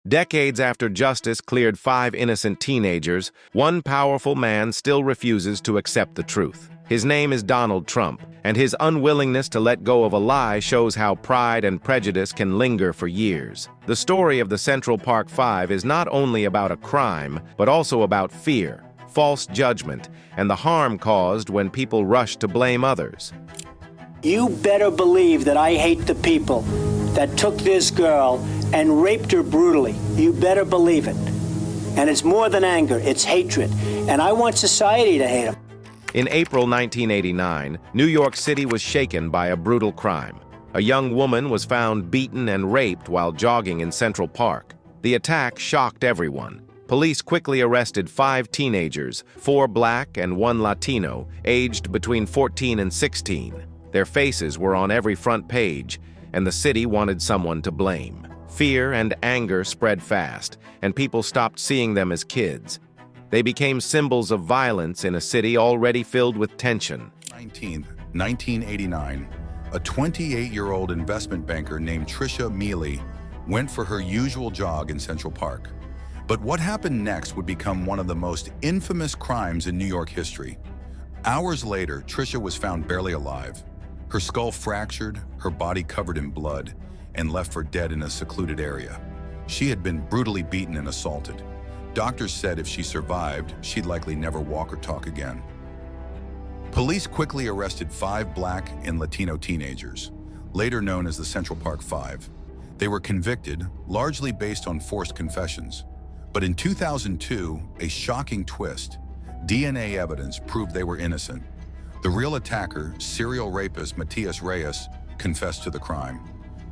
Decades after justice cleared 5 innocent teenagers, one powerful man still refuses to accept the truth. His name is Donald Trump, and his unwillingness to let go of a lie shows how pride and prejudice can linger for years. The story of the Central Park Five is not only about a crime, but also about fear, false judgment, and the harm caused when people rush to blame others. You better believe that I hate the people that took this girl and raped her brutally. You better believe it. And it's more than anger, it's hatred. And I want society to hate them. In April 1989, New York City was shaken by a brutal crime. A young woman was found beaten and raped while jogging in Central Park. The attack shocked everyone. Police quickly arrested 5 teenagers, 4 black and 1 Latino, aged between 14 and 16. Their faces were on every front page, and the city wanted someone to blame. Fear and anger spread fast, and people stopped seeing them as kids. They became symbols of violence in a city already filled with tension. 1989, a 28-year-old investment banker named Tricia Mealy went for her usual jog in Central Park. But what happened next would become one of the most infamous crimes in New York history. Hours later, Tricia was found barely alive. Her skull fractured, her body covered in blood, and left for dead in a secluded area. She had been brutally beaten and assaulted. Doctors said if she survived, she'd likely never walk or talk again. Police quickly arrested 5 black and Latino teenagers, later known as the Central Park Five. They were convicted, largely based on forced confessions. But in 2002, a shocking twist, DNA evidence proved they were innocent. The real attacker, serial rapist Matias Reyes, confessed to the crime.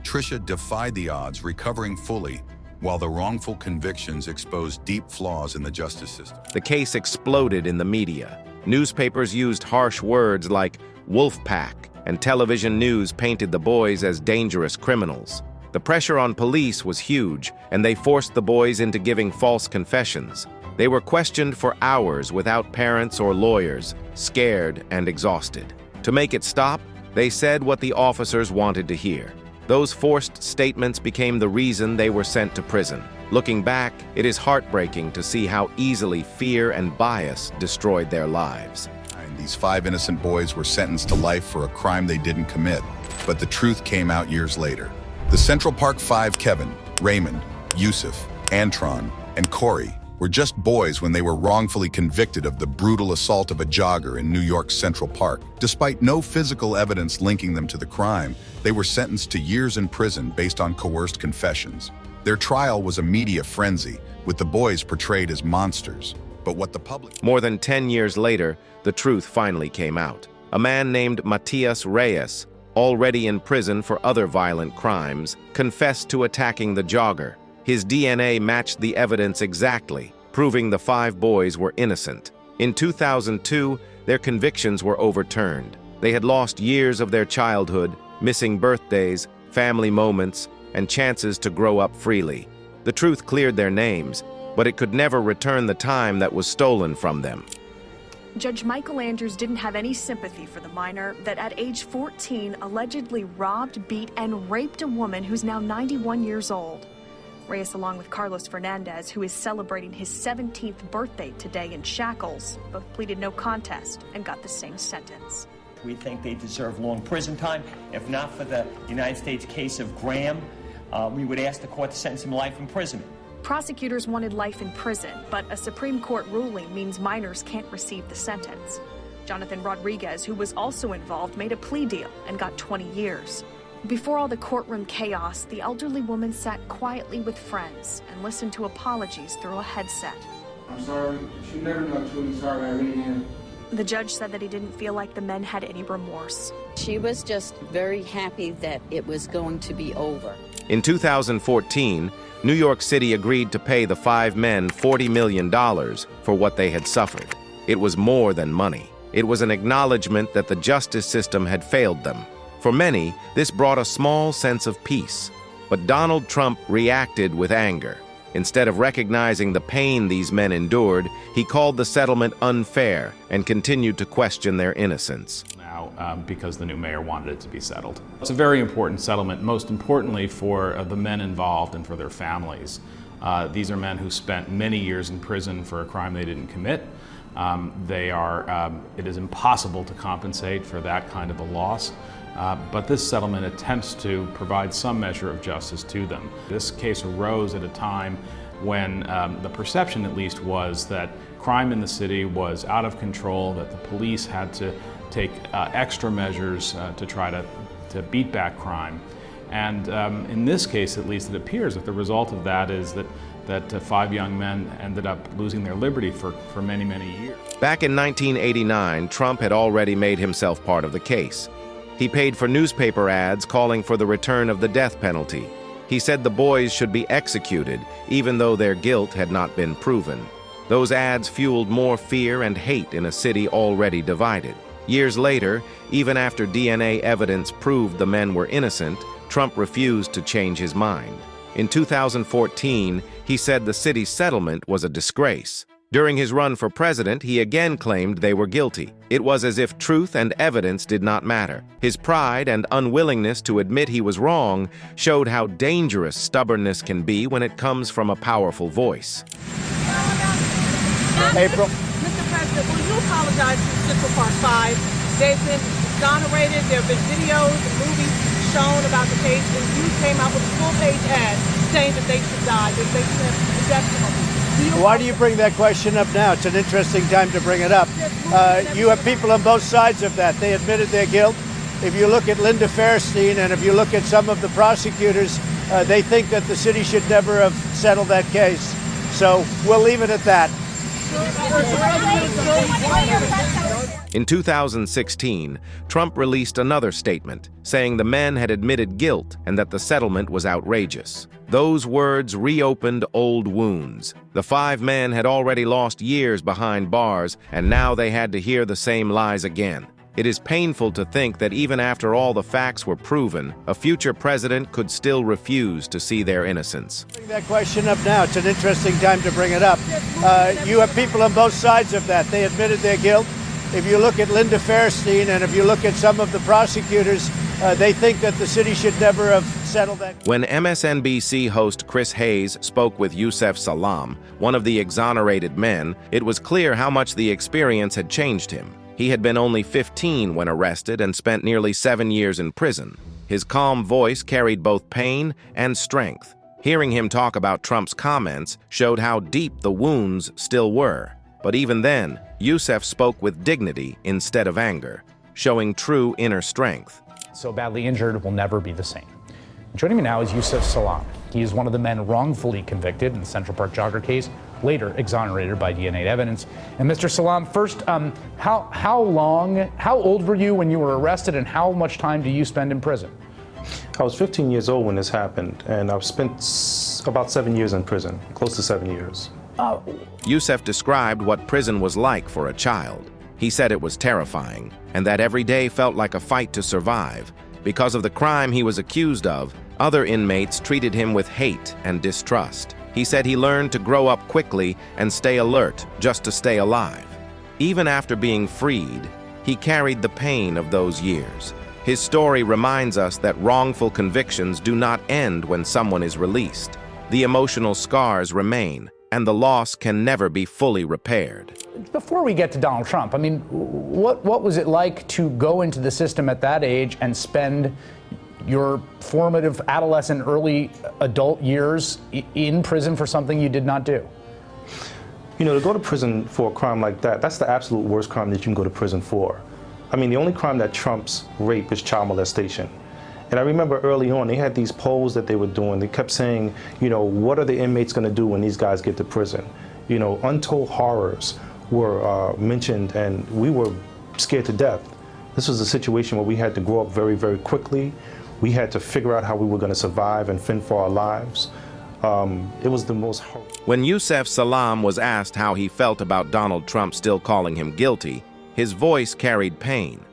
Tricia defied the odds, recovering fully, while the wrongful convictions exposed deep flaws in the justice system. The case exploded in the media. Newspapers used harsh words like wolf pack, and television news painted the boys as dangerous criminals. The pressure on police was huge, and they forced the boys into giving false confessions. They were questioned for hours without parents or lawyers, scared and exhausted. To make it stop, they said what the officers wanted to hear. Those forced statements became the reason they were sent to prison. Looking back, it is heartbreaking to see how easily fear and bias destroyed their lives. These 5 innocent boys were sentenced to life for a crime they didn't commit, but the truth came out years later. The Central Park Five, Kevin, Raymond, Yusuf, Antron, and Corey, were just boys when they were wrongfully convicted of the brutal assault of a jogger in New York's Central Park. Despite no physical evidence linking them to the crime, they were sentenced to years in prison based on coerced confessions. Their trial was a media frenzy, with the boys portrayed as monsters. But what the public... More than 10 years later, the truth finally came out. A man named Matias Reyes, already in prison for other violent crimes, confessed to attacking the jogger. His DNA matched the evidence exactly, proving the 5 boys were innocent. In 2002, their convictions were overturned. They had lost years of their childhood, missing birthdays, family moments, and chances to grow up freely. The truth cleared their names, but it could never return the time that was stolen from them. Judge Michael Andrews didn't have any sympathy for the minor that at age 14 allegedly robbed, beat, and raped a woman who's now 91 years old. Reyes, along with Carlos Fernandez, who is celebrating his 17th birthday today in shackles, both pleaded no contest and got the same sentence. We think they deserve long prison time. If not for the United States case of Graham, we would ask the court to sentence him to life imprisonment. Prosecutors wanted life in prison, but a Supreme Court ruling means minors can't receive the sentence. Jonathan Rodriguez, who was also involved, made a plea deal and got 20 years. Before all the courtroom chaos, the elderly woman sat quietly with friends and listened to apologies through a headset. I'm sorry. She never know truly sorry. I really am. The judge said that he didn't feel like the men had any remorse. She was just very happy that it was going to be over. In 2014, New York City agreed to pay the 5 men $40 million for what they had suffered. It was more than money. It was an acknowledgement that the justice system had failed them. For many, this brought a small sense of peace. But Donald Trump reacted with anger. Instead of recognizing the pain these men endured, he called the settlement unfair and continued to question their innocence. Because the new mayor wanted it to be settled. It's a very important settlement, most importantly for the men involved and for their families. These are men who spent many years in prison for a crime they didn't commit. It is impossible to compensate for that kind of a loss. But this settlement attempts to provide some measure of justice to them. This case arose at a time when the perception, at least, was that crime in the city was out of control, that the police had to take extra measures to try to beat back crime. And in this case, at least, it appears that the result of that is that 5 young men ended up losing their liberty for many, many years. Back in 1989, Trump had already made himself part of the case. He paid for newspaper ads calling for the return of the death penalty. He said the boys should be executed, even though their guilt had not been proven. Those ads fueled more fear and hate in a city already divided. Years later, even after DNA evidence proved the men were innocent, Trump refused to change his mind. In 2014, he said the city's settlement was a disgrace. During his run for president, he again claimed they were guilty. It was as if truth and evidence did not matter. His pride and unwillingness to admit he was wrong showed how dangerous stubbornness can be when it comes from a powerful voice. April. Mr. President, will you apologize to Central Park 5? They've been exonerated. There have been videos and movies shown about the case, and you came out with a full-page ad saying that they should die, that they should have the death penalty. Why do you bring that question up now? It's an interesting time to bring it up. You have people on both sides of that. They admitted their guilt. If you look at Linda Fairstein and if you look at some of the prosecutors, they think that the city should never have settled that case. So we'll leave it at that. In 2016, Trump released another statement, saying the men had admitted guilt and that the settlement was outrageous. Those words reopened old wounds. The 5 men had already lost years behind bars, and now they had to hear the same lies again. It is painful to think that even after all the facts were proven, a future president could still refuse to see their innocence. Bring that question up now. It's an interesting time to bring it up. You have people on both sides of that. They admitted their guilt. If you look at Linda Fairstein and if you look at some of the prosecutors, they think that the city should never have settled that. When MSNBC host Chris Hayes spoke with Yusef Salaam, one of the exonerated men, it was clear how much the experience had changed him. He had been only 15 when arrested and spent nearly 7 years in prison. His calm voice carried both pain and strength. Hearing him talk about Trump's comments showed how deep the wounds still were. But even then, Yusef spoke with dignity instead of anger, showing true inner strength. So badly injured will never be the same. Joining me now is Yusef Salaam. He is one of the men wrongfully convicted in the Central Park jogger case, later exonerated by DNA evidence. And Mr. Salaam, first, how old were you when you were arrested, and how much time do you spend in prison? I was 15 years old when this happened, and I've spent about 7 years in prison, close to 7 years. Yusef described what prison was like for a child. He said it was terrifying, and that every day felt like a fight to survive. Because of the crime he was accused of, other inmates treated him with hate and distrust. He said he learned to grow up quickly and stay alert just to stay alive. Even after being freed, he carried the pain of those years. His story reminds us that wrongful convictions do not end when someone is released. The emotional scars remain, and the loss can never be fully repaired. Before we get to Donald Trump, I mean, what was it like to go into the system at that age and spend your formative adolescent, early adult years in prison for something you did not do? You know, to go to prison for a crime like that, that's the absolute worst crime that you can go to prison for. I mean, the only crime that trumps rape is child molestation. And I remember early on, they had these polls that they were doing. They kept saying, you know, what are the inmates going to do when these guys get to prison? You know, untold horrors were mentioned, and we were scared to death. This was a situation where we had to grow up very, very quickly. We had to figure out how we were going to survive and fend for our lives. It was the most horrible. When Yusef Salaam was asked how he felt about Donald Trump still calling him guilty, his voice carried pain.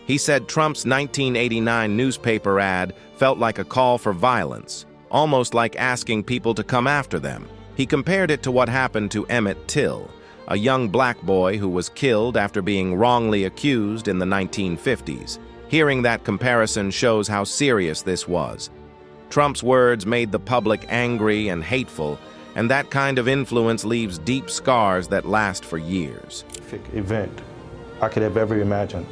He said Trump's 1989 newspaper ad felt like a call for violence, almost like asking people to come after them. He compared it to what happened to Emmett Till, a young black boy who was killed after being wrongly accused in the 1950s. Hearing that comparison shows how serious this was. Trump's words made the public angry and hateful, And that kind of influence leaves deep scars that last for years. Event I could have ever imagined.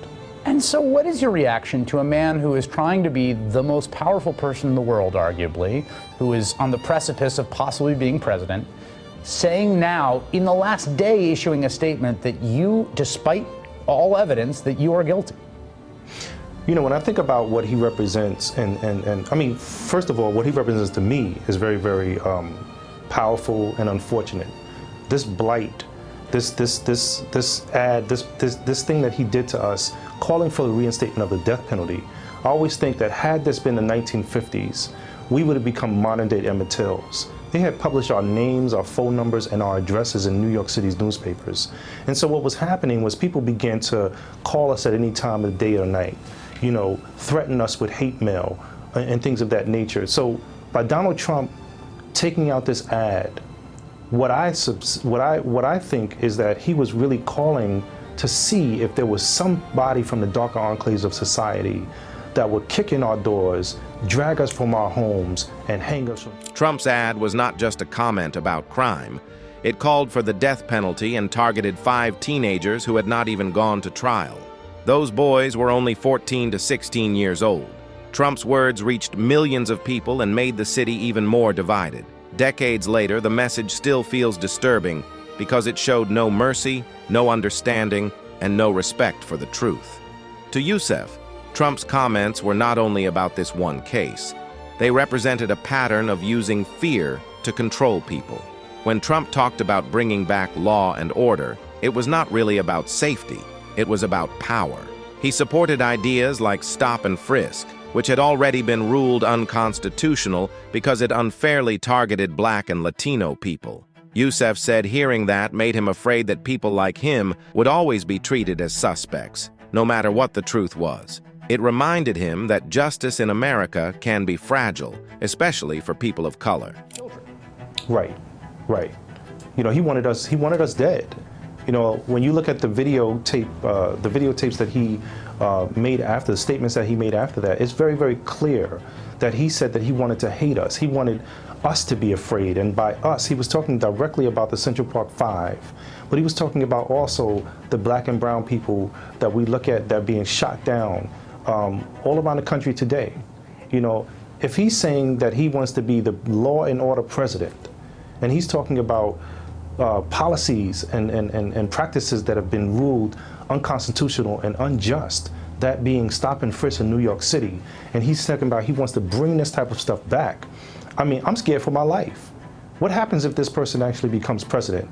And so what is your reaction to a man who is trying to be the most powerful person in the world, arguably, who is on the precipice of possibly being president, saying now, in the last day, issuing a statement that you, despite all evidence, that you are guilty? You know, when I think about what he represents, and I mean, first of all, what he represents to me is very, very powerful and unfortunate. This blight, this ad, this thing that he did to us, calling for the reinstatement of the death penalty. I always think that had this been the 1950s, we would have become modern-day Emmett Tills. They had published our names, our phone numbers, and our addresses in New York City's newspapers. And so what was happening was people began to call us at any time of the day or night, you know, threaten us with hate mail and things of that nature. So by Donald Trump taking out this ad, what I think is that he was really calling to see if there was somebody from the darker enclaves of society that would kick in our doors, drag us from our homes, and hang us. Trump's ad was not just a comment about crime. It called for the death penalty and targeted 5 teenagers who had not even gone to trial. Those boys were only 14 to 16 years old. Trump's words reached millions of people and made the city even more divided. Decades later, the message still feels disturbing because it showed no mercy, no understanding, and no respect for the truth. To Youssef, Trump's comments were not only about this one case. They represented a pattern of using fear to control people. When Trump talked about bringing back law and order, it was not really about safety. It was about power. He supported ideas like stop and frisk, which had already been ruled unconstitutional because it unfairly targeted Black and Latino people. Youssef said hearing that made him afraid that people like him would always be treated as suspects, no matter what the truth was. It reminded him that justice in America can be fragile, especially for people of color. Right. You know, he wanted us dead. You know, when you look at the videotapes that he made after, the statements that he made after that, it's very, very clear that he said that he wanted to hate us. He wanted us to be afraid, and by us, he was talking directly about the Central Park 5, but he was talking about also the Black and brown people that we look at that are being shot down all around the country today. You know, if he's saying that he wants to be the law and order president, and he's talking about policies and practices that have been ruled unconstitutional and unjust, that being stop and frisk in New York City, and he's talking about he wants to bring this type of stuff back. I mean, I'm scared for my life. What happens if this person actually becomes president?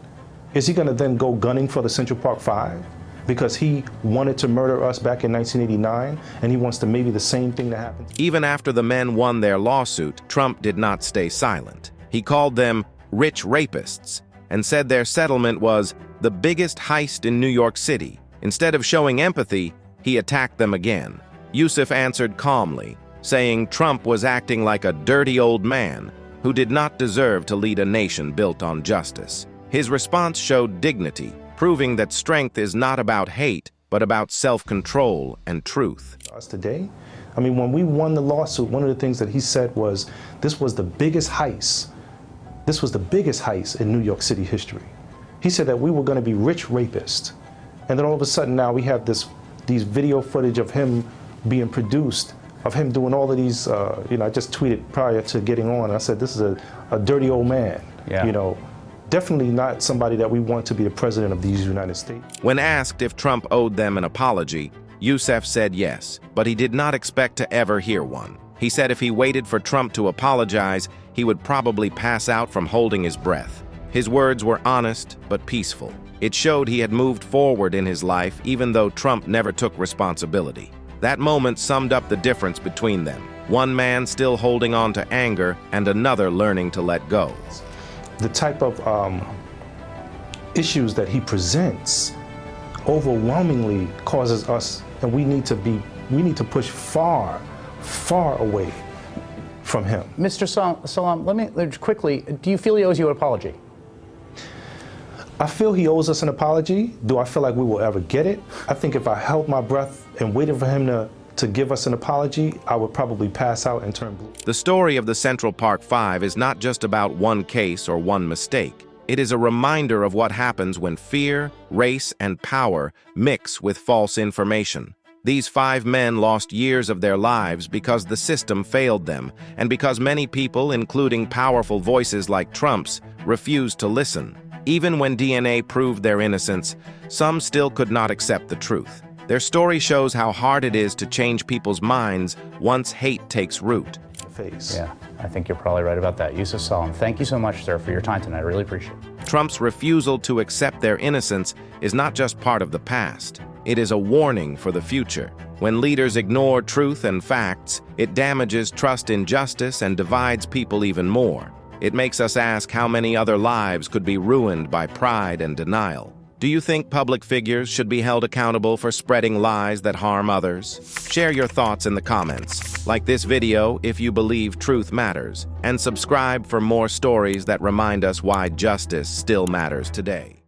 Is he going to then go gunning for the Central Park 5 because he wanted to murder us back in 1989, and he wants to maybe the same thing to happen? Even after the men won their lawsuit, Trump did not stay silent. He called them rich rapists and said their settlement was the biggest heist in New York City. Instead of showing empathy, he attacked them again. Youssef answered calmly, saying Trump was acting like a dirty old man who did not deserve to lead a nation built on justice. His response showed dignity, proving that strength is not about hate, but about self-control and truth. Us today, I mean, when we won the lawsuit, one of the things that he said was, this was the biggest heist. This was the biggest heist in New York City history. He said that we were going to be rich rapists. And then all of a sudden now we have these video footage of him being produced, of him doing all of these, you know, I just tweeted prior to getting on, I said, this is a dirty old man. Yeah. You know, definitely not somebody that we want to be the president of these United States. When asked if Trump owed them an apology, Youssef said yes, but he did not expect to ever hear one. He said if he waited for Trump to apologize, he would probably pass out from holding his breath. His words were honest but peaceful. It showed he had moved forward in his life even though Trump never took responsibility. That moment summed up the difference between them. One man still holding on to anger and another learning to let go. The type of issues that he presents overwhelmingly causes us, and we need to push far, far away from him. Mr. Salam, let me quickly, do you feel he owes you an apology? I feel he owes us an apology. Do I feel like we will ever get it? I think if I held my breath and waited for him to to give us an apology, I would probably pass out and turn blue. The story of the Central Park Five is not just about one case or one mistake. It is a reminder of what happens when fear, race, and power mix with false information. These 5 men lost years of their lives because the system failed them, and because many people, including powerful voices like Trump's, refused to listen. Even when DNA proved their innocence, some still could not accept the truth. Their story shows how hard it is to change people's minds once hate takes root. Yeah, I think you're probably right about that. Yusuf Salam, thank you so much, sir, for your time tonight. I really appreciate it. Trump's refusal to accept their innocence is not just part of the past. It is a warning for the future. When leaders ignore truth and facts, it damages trust in justice and divides people even more. It makes us ask how many other lives could be ruined by pride and denial. Do you think public figures should be held accountable for spreading lies that harm others? Share your thoughts in the comments. Like this video if you believe truth matters, and subscribe for more stories that remind us why justice still matters today.